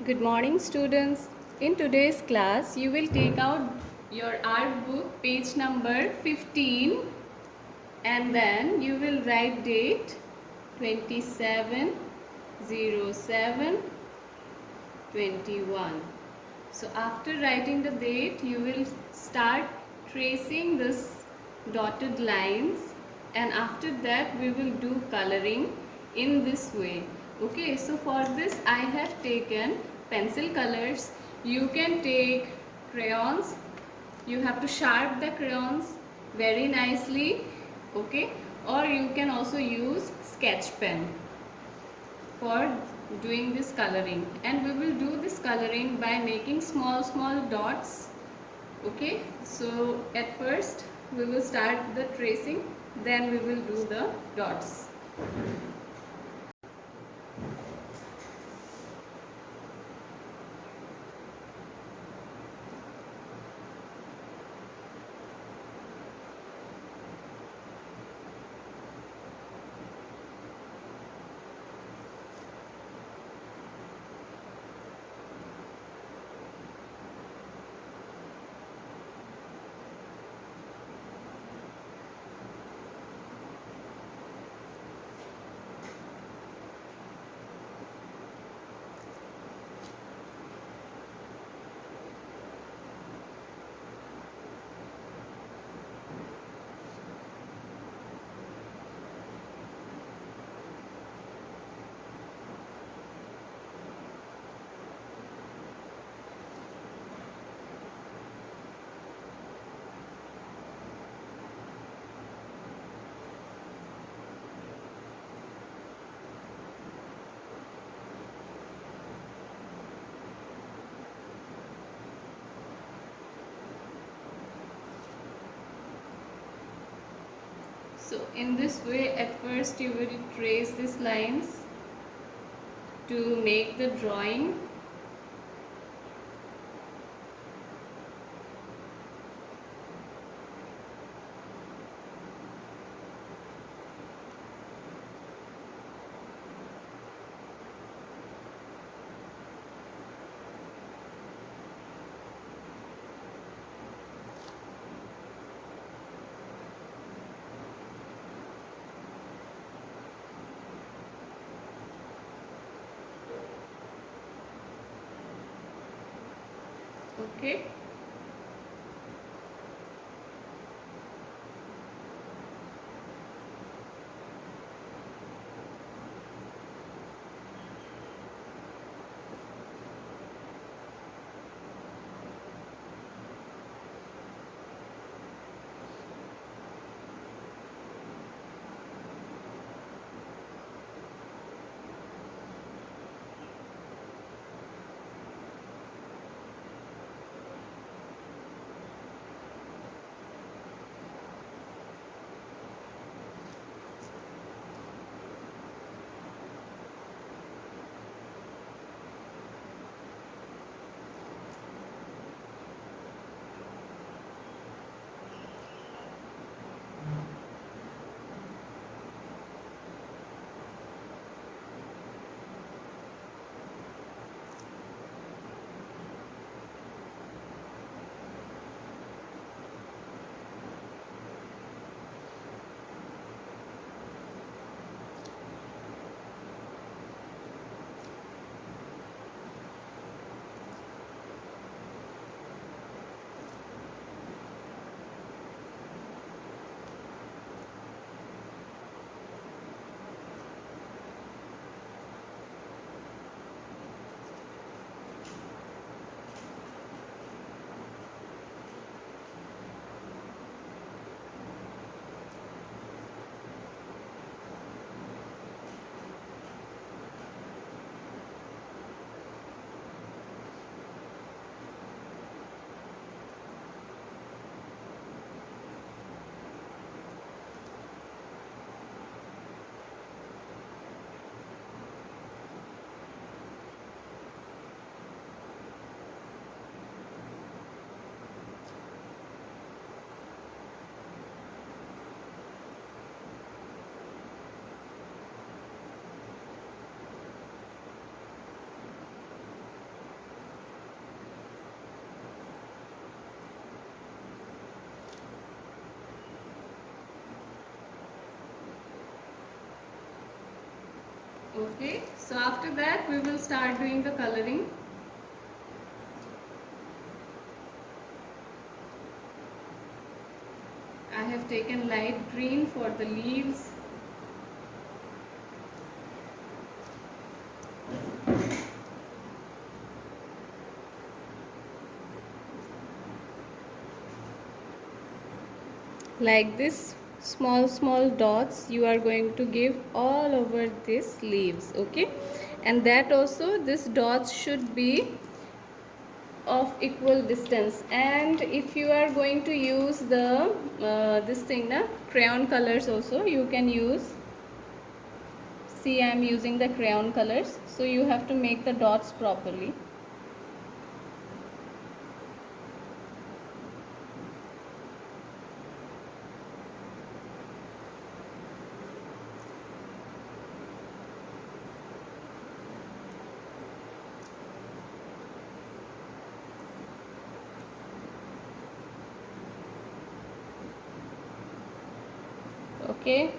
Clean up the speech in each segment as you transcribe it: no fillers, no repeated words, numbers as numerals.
Good morning, students. In today's class, you will take out your art book, page number 15, and then you will write date 27/07/21. So after writing the date, you will start tracing this dotted lines, and after that we will do coloring in this way. Okay, so for this I have taken pencil colors. You can take crayons. You have to sharpen the crayons very nicely. Okay, or you can also use sketch pen for doing this coloring, and we will do this coloring by making small dots. Okay, so at first we will start the tracing, then we will do the dots. So in this way, at first you will trace these lines to make the drawing. Okay, Okay, so after that we will start doing the coloring. I have taken light green for the leaves. Like this, small dots you are going to give all over these leaves. Okay, and that also, this dots should be of equal distance. And if you are going to use the this thing na, crayon colors also you can use. See, I am using the crayon colors, so you have to make the dots properly. Okay,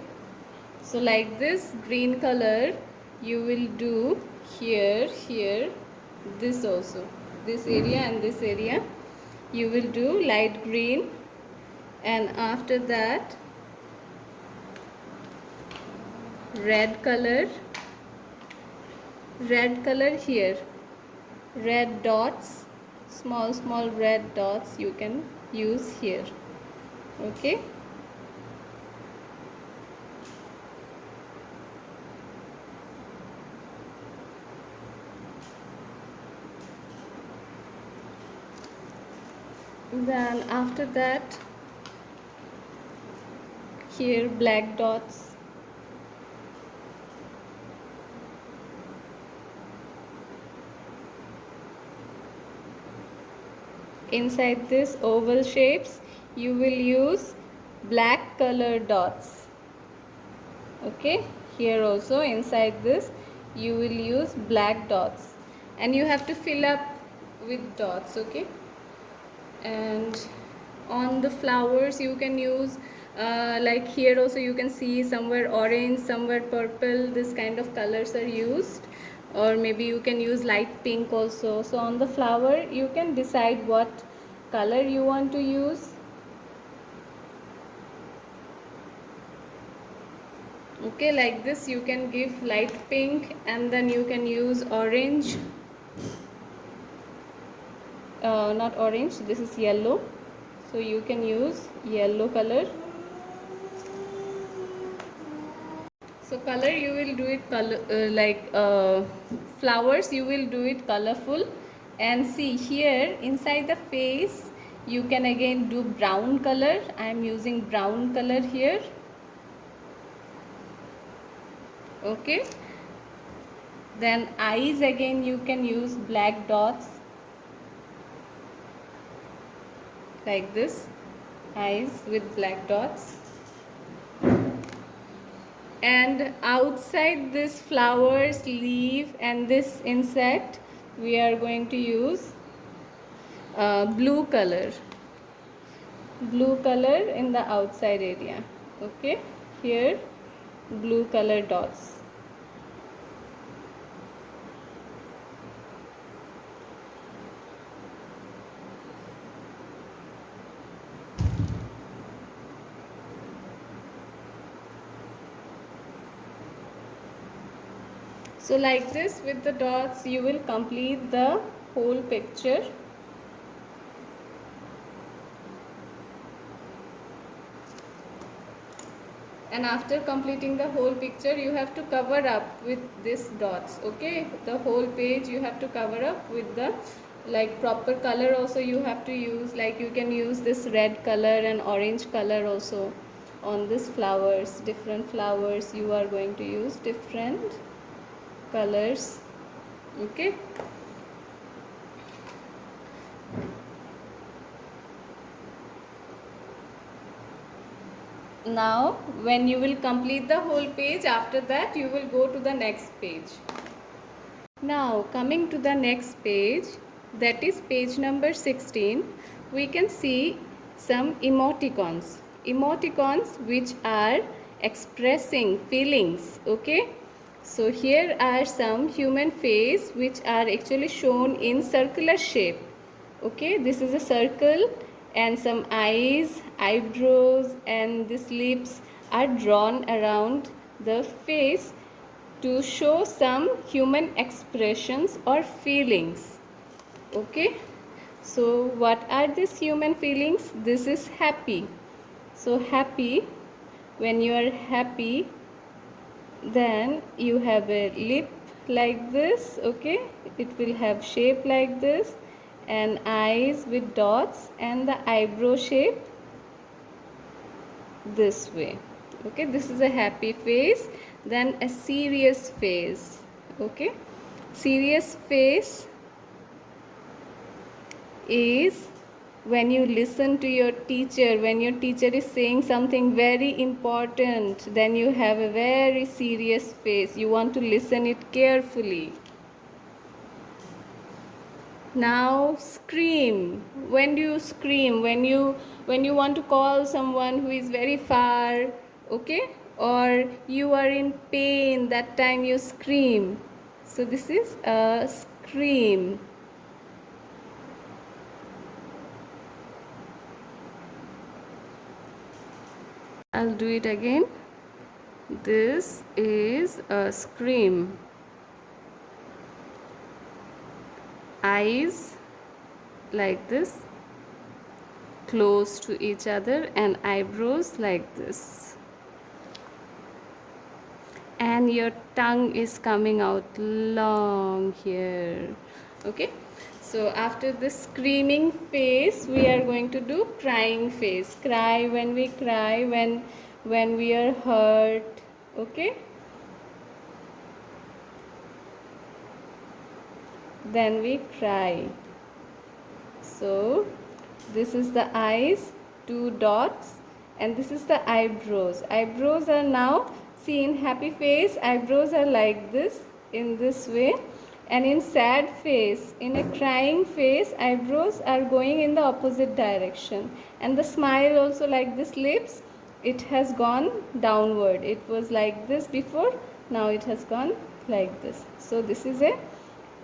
so like this green color you will do here, this also, this area and this area you will do light green. And after that, red color here, red dots, small red dots you can use here. Okay, then after that, here black dots. Inside this oval shapes you will use black color dots. Okay, here also inside this you will use black dots, and you have to fill up with dots. Okay, and on the flowers you can use like here also you can see somewhere orange, somewhere purple, this kind of colors are used, or maybe you can use light pink also. So on the flower you can decide what color you want to use. Okay, like this you can give light pink, and then you can use orange, not orange, this is yellow, so you can use yellow color. So color you will do it color flowers you will do it colorful. And see here inside the face you can again do brown color. I am using brown color here. Okay, then eyes again you can use black dots like this, eyes with black dots. And outside this flower's leaf and this insect we are going to use blue color in the outside area. Okay, here blue color dots. So like this with the dots you will complete the whole picture. And after completing the whole picture you have to cover up with these dots. Okay, the whole page you have to cover up with the like proper color also you have to use. Like you can use this red color and orange color also on these flowers. Different flowers you are going to use different colors. Okay, now when you will complete the whole page, after that you will go to the next page. Now coming to the next page, that is page number 16, we can see some emoticons which are expressing feelings. Okay, So here are some human face which are actually shown in circular shape. Okay, this is a circle and some eyes, eyebrows and these lips are drawn around the face to show some human expressions or feelings. Okay, so what are these human feelings? This is happy. So happy, when you are happy, then you have a lip like this. Okay, it will have shape like this, and eyes with dots, and the eyebrow shape this way. Okay, this is a happy face. Then a serious face. Okay, serious face is when you listen to your teacher, when your teacher is saying something very important, then you have a very serious face. You want to listen it carefully. Now scream. When do you scream? When you want to call someone who is very far, okay? Or you are in pain, that time you scream. So this is a scream. I'll do it again. This is a scream. Eyes like this, close to each other, and eyebrows like this. And your tongue is coming out long here. Okay, so after this screaming face, we are going to do crying face. Cry when we cry, when we are hurt. Okay, then we cry. So this is the eyes, two dots, and this is the eyebrows. Eyebrows are now, see, in happy face, eyebrows are like this, in this way, and in sad face, in a crying face, eyebrows are going in the opposite direction, and the smile also like this, lips, it has gone downward. It was like this before, now it has gone like this. So this is a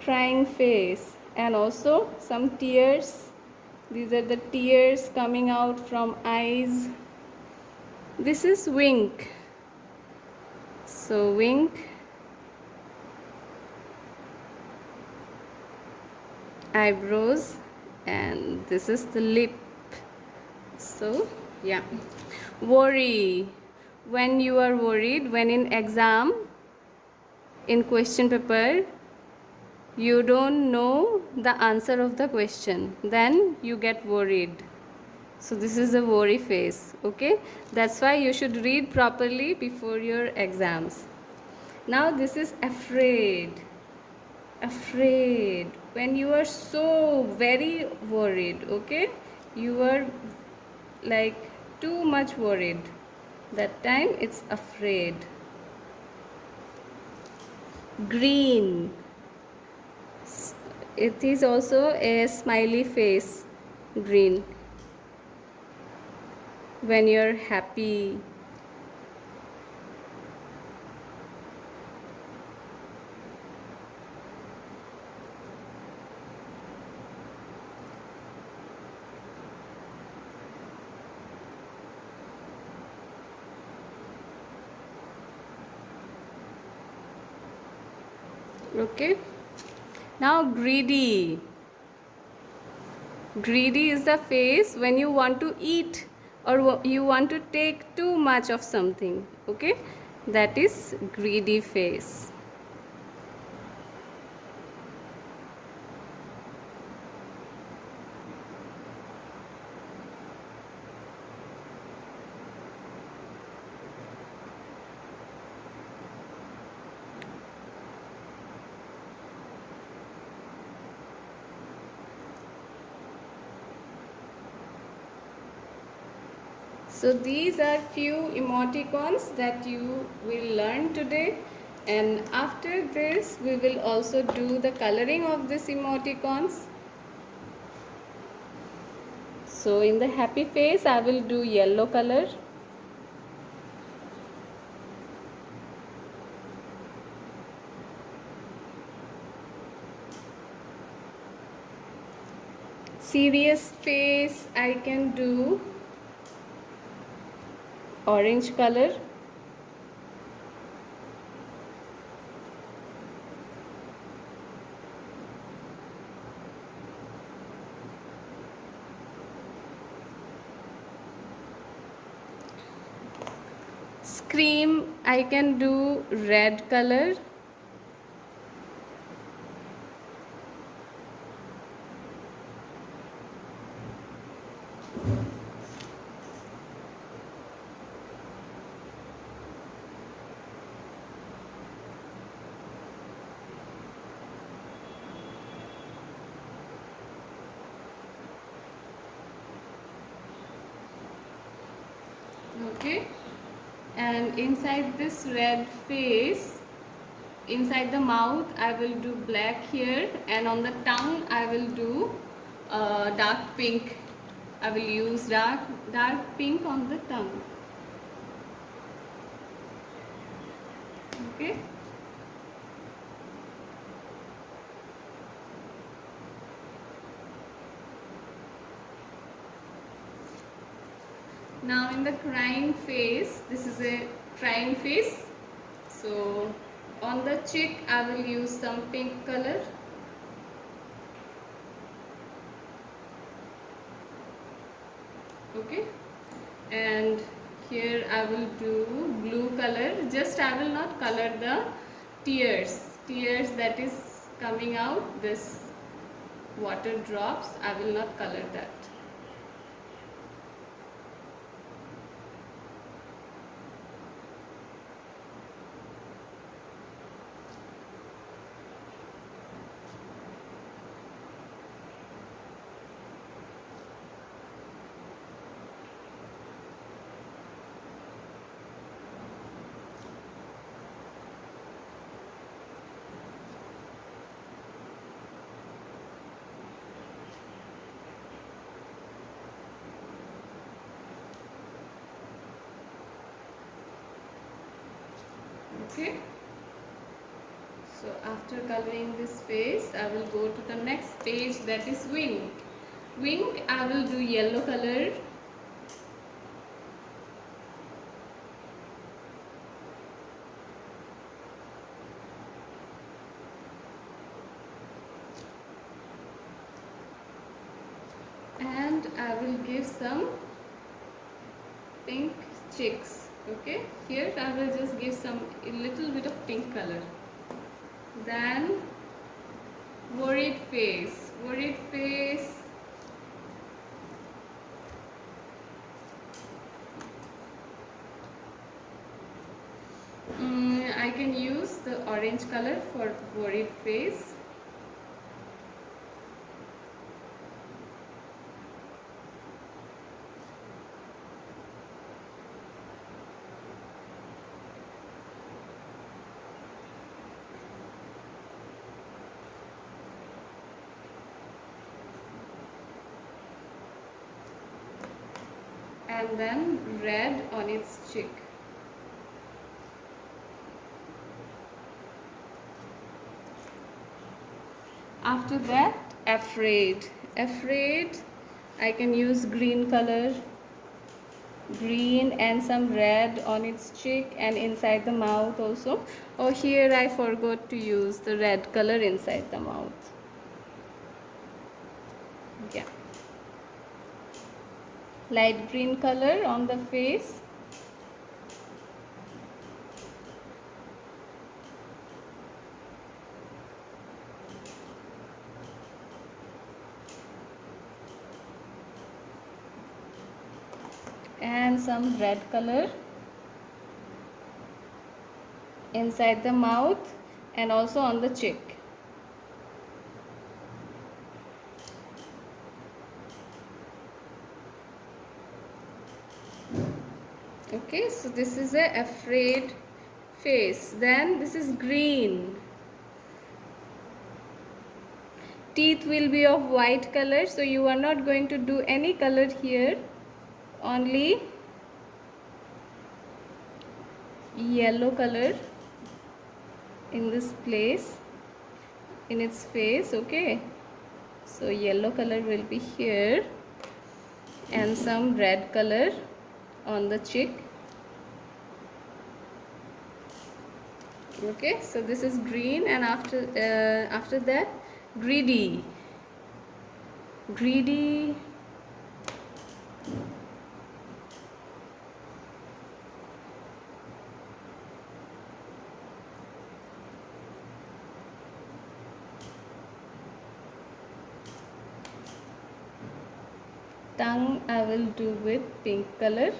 crying face. And also some tears. These are the tears coming out from eyes. This is wink. So wink, eyebrows, and this is the lip. So yeah, worry. When you are worried, when in exam, in question paper, you don't know the answer of the question, then you get worried. So this is a worry face. Okay, that's why you should read properly before your exams. Now this is afraid. Afraid, when you are so very worried. Okay, you are like too much worried, that time it's afraid. Green, it is also a smiley face. Green, when you're happy. Okay, now greedy. Greedy is the face when you want to eat or you want to take too much of something. Okay, that is greedy face. So these are few emoticons that you will learn today, and after this we will also do the coloring of these emoticons. So in the happy face I will do yellow color. Serious face, I can do orange color. Scream, I can do red color. Okay, and inside this red face, inside the mouth, I will do black here, and on the tongue I will do dark pink. I will use dark pink on the tongue. Okay. Now in the crying face, this is a crying face. So on the cheek I will use some pink color. Okay, and here I will do blue color. Just I will not color the tears that is coming out, this water drops, I will not color that. Okay, so after coloring this face, I will go to the next page, that is wing. Wing, I will do yellow color. And I will give some pink cheeks. Okay, here I will just give a little bit of pink color. Then worried face. Worried face, I can use the orange color for worried face. And then red on its cheek. After that, afraid. Afraid, I can use green color. Green and some red on its cheek and inside the mouth also. Oh, here I forgot to use the red color inside the mouth. Yeah. Light green color on the face. And some red color inside the mouth and also on the cheek. Okay, so this is a afraid face. Then this is green. Teeth will be of white color, so you are not going to do any color here, only yellow color in this place, in its face. Okay, So yellow color will be here and some red color on the cheek. Okay, so this is green, and after that greedy. Tongue I will do with pink color,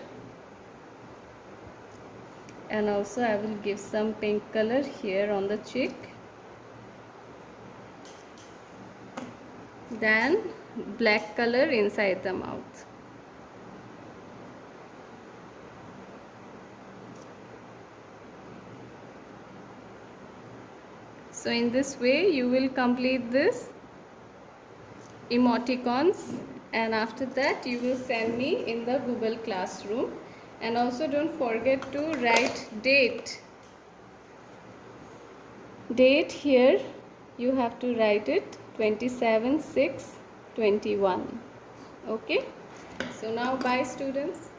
and also I will give some pink color here on the cheek. Then black color inside the mouth. So in this way you will complete this emoticons, and after that you will send me in the Google Classroom. And also don't forget to write date here. You have to write it 27/6/21. Okay, so now bye students.